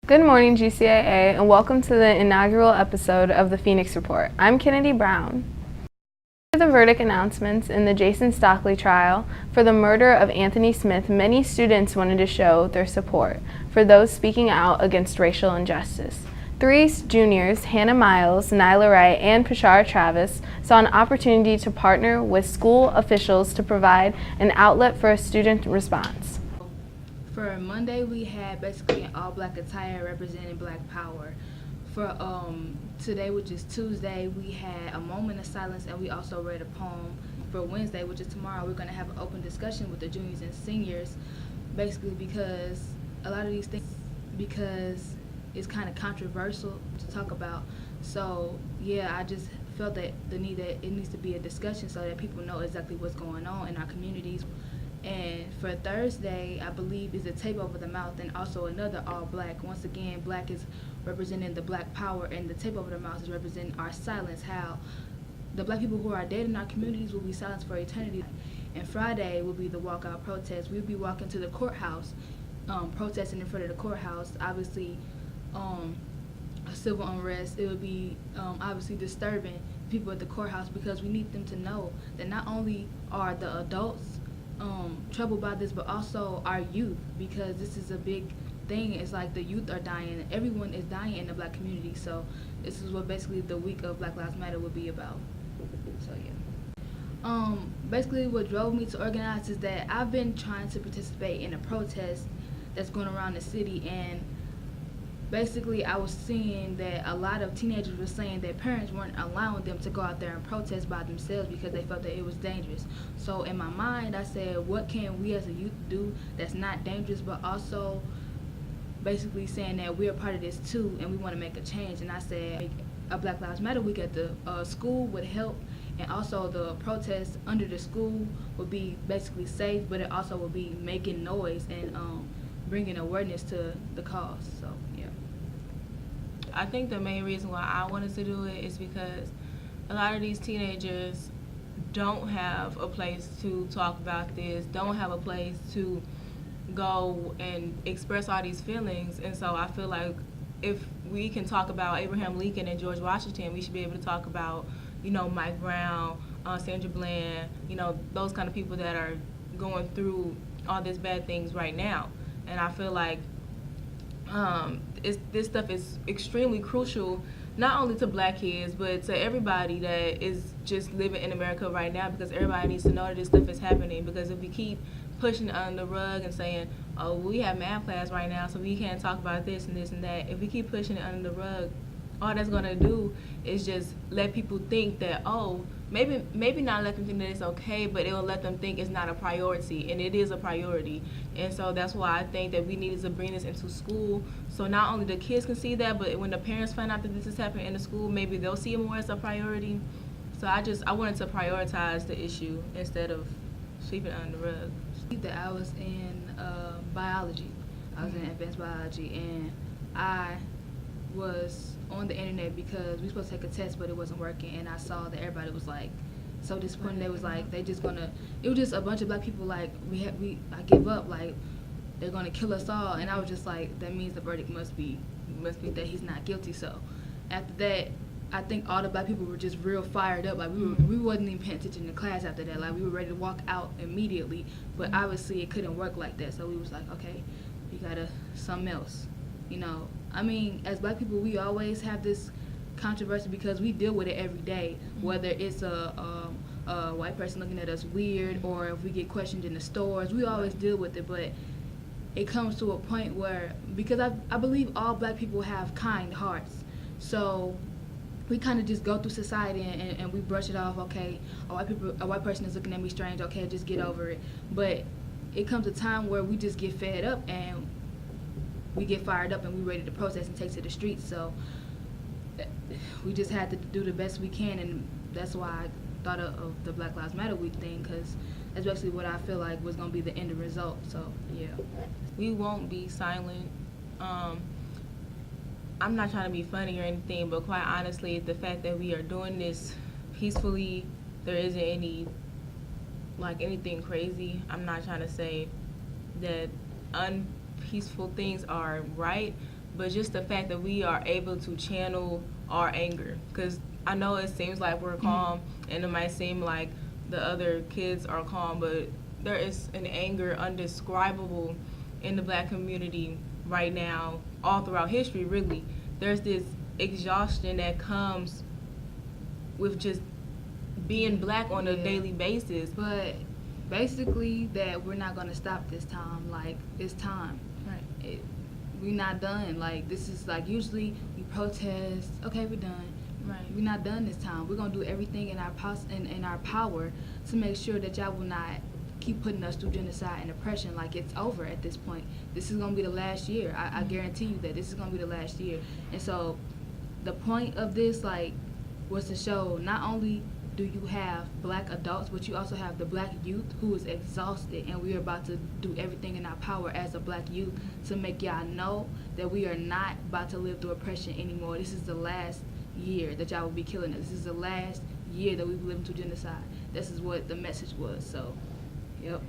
Good morning, GCAA, and welcome to the inaugural episode of the Pheonix Report. I'm Kennedy Brown. After the verdict announcements in the Jason Stockley trial for the murder of Anthony Smith, many students wanted to show their support for those speaking out against racial injustice. Three juniors, Hannah Miles, Nyla Wright, and Pashara Travis, saw an opportunity to partner with school officials to provide an outlet for a student response. For Monday, we had basically an all-black attire representing Black Power. For today, which is Tuesday, we had a moment of silence, and we also read a poem. For Wednesday, which is tomorrow, we're going to have an open discussion with the juniors and seniors, basically because a lot of these things, because it's kind of controversial to talk about. So yeah, I just felt that the need that it needs to be a discussion so that people know exactly what's going on in our communities. And for Thursday, I believe, is a tape over the mouth, and also another all-black. Once again, black is representing the Black Power, and the tape over the mouth is representing our silence, how the black people who are dead in our communities will be silenced for eternity. And Friday will be the walkout protest. We'll be walking to the courthouse, protesting in front of the courthouse. Obviously, a civil unrest. It would be obviously disturbing people at the courthouse, because we need them to know that not only are the adults troubled by this, but also our youth, because this is a big thing. It's like the youth are dying. Everyone is dying in the black community. So this is what basically the week of Black Lives Matter will be about. So yeah. Basically what drove me to organize is that I've been trying to participate in a protest that's going around the city, and basically I was seeing that a lot of teenagers were saying that parents weren't allowing them to go out there and protest by themselves because they felt that it was dangerous. So in my mind, I said, what can we as a youth do that's not dangerous, but also basically saying that we're a part of this too, and we want to make a change. And I said a Black Lives Matter week at the school would help, and also the protest under the school would be basically safe, but it also would be making noise and bringing awareness to the cause. So yeah. I think the main reason why I wanted to do it is because a lot of these teenagers don't have a place to talk about this, don't have a place to go and express all these feelings. And so I feel like if we can talk about Abraham Lincoln and George Washington, we should be able to talk about, Mike Brown, Sandra Bland, those kind of people that are going through all these bad things right now. And I feel like this stuff is extremely crucial, not only to black kids, but to everybody that is just living in America right now, because everybody needs to know that this stuff is happening. Because if we keep pushing it under the rug and saying, oh, we have math class right now, so we can't talk about this and this and that, if we keep pushing it under the rug, all that's going to do is just let people think that, oh, maybe not let them think that it's okay, but it will let them think it's not a priority, and it is a priority. And so that's why I think that we needed to bring this into school, so not only the kids can see that, but when the parents find out that this is happening in the school, maybe they'll see it more as a priority. So I wanted to prioritize the issue instead of sweeping it under the rug. That I was in biology. I was in advanced biology, and I was on the internet because we were supposed to take a test, but it wasn't working, and I saw that everybody was like so disappointed. They was like, it was just a bunch of black people like, I give up, like they're gonna kill us all. And I was just like, that means the verdict must be that he's not guilty. So after that, I think all the black people were just real fired up. Like we wasn't even paying attention to class after that. Like we were ready to walk out immediately, but obviously it couldn't work like that. So we was like, okay, we gotta something else. I mean, as black people, we always have this controversy because we deal with it every day, whether it's a white person looking at us weird, or if we get questioned in the stores, we always deal with it. But it comes to a point where, because I believe all black people have kind hearts, so we kind of just go through society and we brush it off. Okay, a white person is looking at me strange, okay, just get over it. But it comes a time where we just get fed up, and we get fired up, and we're ready to protest and take to the streets. So we just had to do the best we can, and that's why I thought of the Black Lives Matter week thing, because that's basically what I feel like was going to be the end result. So yeah, we won't be silent. I'm not trying to be funny or anything, but quite honestly, the fact that we are doing this peacefully, there isn't anything crazy. I'm not trying to say that unpeaceful things are right, but just the fact that we are able to channel our anger. Because I know it seems like we're calm, and it might seem like the other kids are calm, but there is an anger undescribable in the black community right now, all throughout history, really. There's this exhaustion that comes with just being black on a daily basis. But basically, that we're not gonna stop this time. Like, it's time. Right. We're not done. Like, this is like, usually we protest. Okay, we're done. Right. We're not done this time. We're gonna do everything in our in our power to make sure that y'all will not keep putting us through genocide and oppression. Like, it's over at this point. This is gonna be the last year. I guarantee you that this is gonna be the last year. And so, the point of this, like, was to show not only do you have black adults, but you also have the black youth who is exhausted, and we are about to do everything in our power as a black youth to make y'all know that we are not about to live through oppression anymore. This is the last year that y'all will be killing us. This is the last year that we've lived through genocide. This is what the message was. So, yep.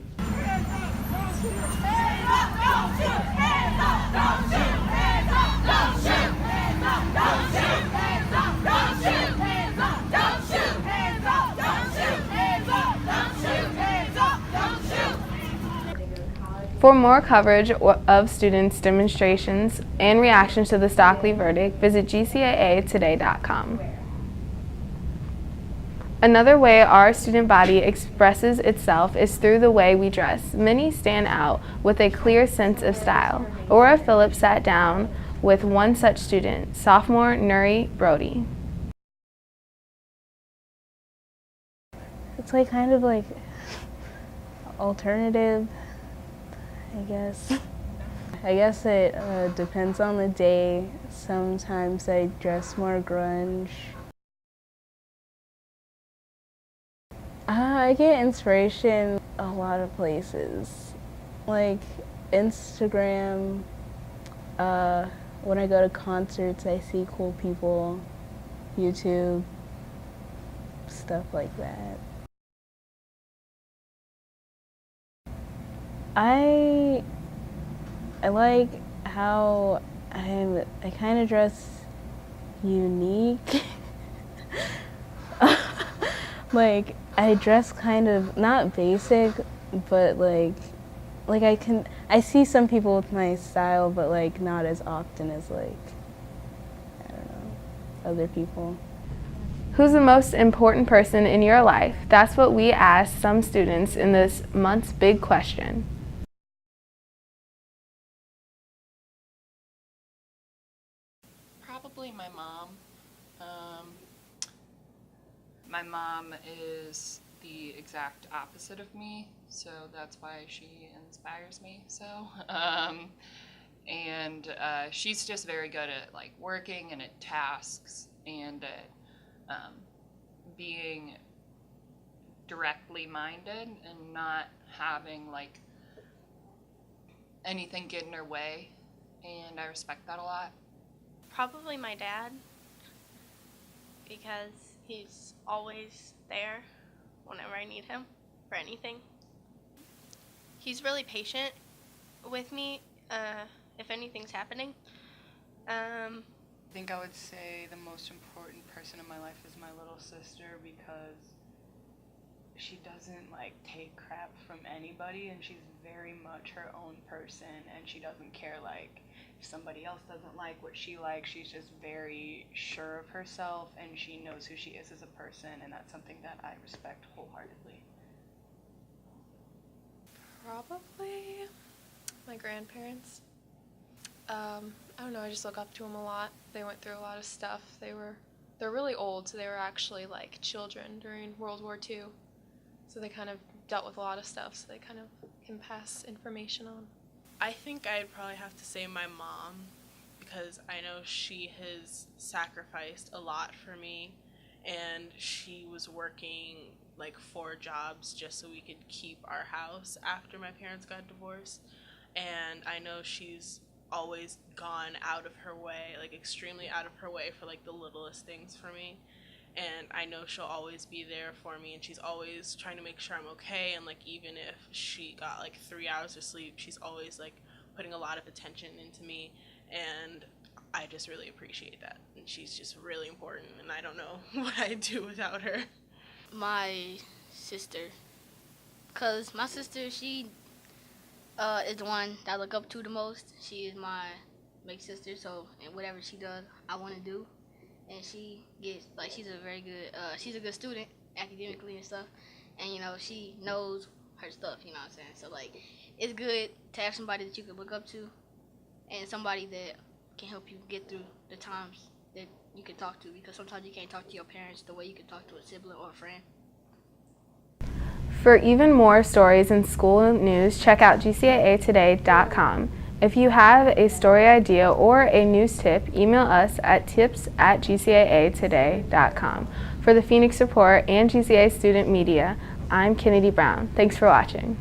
For more coverage of students' demonstrations and reactions to the Stockley verdict, visit gcaatoday.com. Another way our student body expresses itself is through the way we dress. Many stand out with a clear sense of style. Aura Phillips sat down with one such student, sophomore Nuri Brody. It's like kind of like alternative, I guess. I guess it depends on the day. Sometimes I dress more grunge. I get inspiration a lot of places, like Instagram. When I go to concerts, I see cool people. YouTube, stuff like that. I like how I kind of dress unique. Like, I dress kind of not basic, but like I see some people with my style, but like not as often as like, I don't know, other people. Who's the most important person in your life? That's what we asked some students in this month's big question. Probably my mom. My mom is the exact opposite of me, so that's why she inspires me. And she's just very good at like working and at tasks and at being directly minded and not having like anything get in her way, and I respect that a lot. Probably my dad, because he's always there whenever I need him for anything. He's really patient with me if anything's happening. I think I would say the most important person in my life is my little sister, because she doesn't like take crap from anybody, and she's very much her own person, and she doesn't care like if somebody else doesn't like what she likes. She's just very sure of herself, and she knows who she is as a person, and that's something that I respect wholeheartedly. Probably my grandparents. I don't know, I just look up to them a lot. They went through a lot of stuff. They're really old, so they were actually like children during World War II. So they kind of dealt with a lot of stuff, so they kind of can pass information on. I think I'd probably have to say my mom, because I know she has sacrificed a lot for me, and she was working like 4 jobs just so we could keep our house after my parents got divorced. And I know she's always gone out of her way, like extremely out of her way for like the littlest things for me. And I know she'll always be there for me, and she's always trying to make sure I'm okay. And like even if she got like 3 hours of sleep, she's always like putting a lot of attention into me. and I just really appreciate that. And she's just really important, and I don't know what I'd do without her. My sister, because my sister, she is the one that I look up to the most. She is my big sister, so and whatever she does, I want to do. And she gets, like, she's a very good, she's a good student academically and stuff. And, you know, she knows her stuff, you know what I'm saying? So, like, it's good to have somebody that you can look up to and somebody that can help you get through the times that you can talk to, because sometimes you can't talk to your parents the way you can talk to a sibling or a friend. For even more stories and school news, check out gcaatoday.com. If you have a story idea or a news tip, email us at tips@gcaatoday.com. For the Pheonix Report and GCA Student Media, I'm Kennedy Brown. Thanks for watching.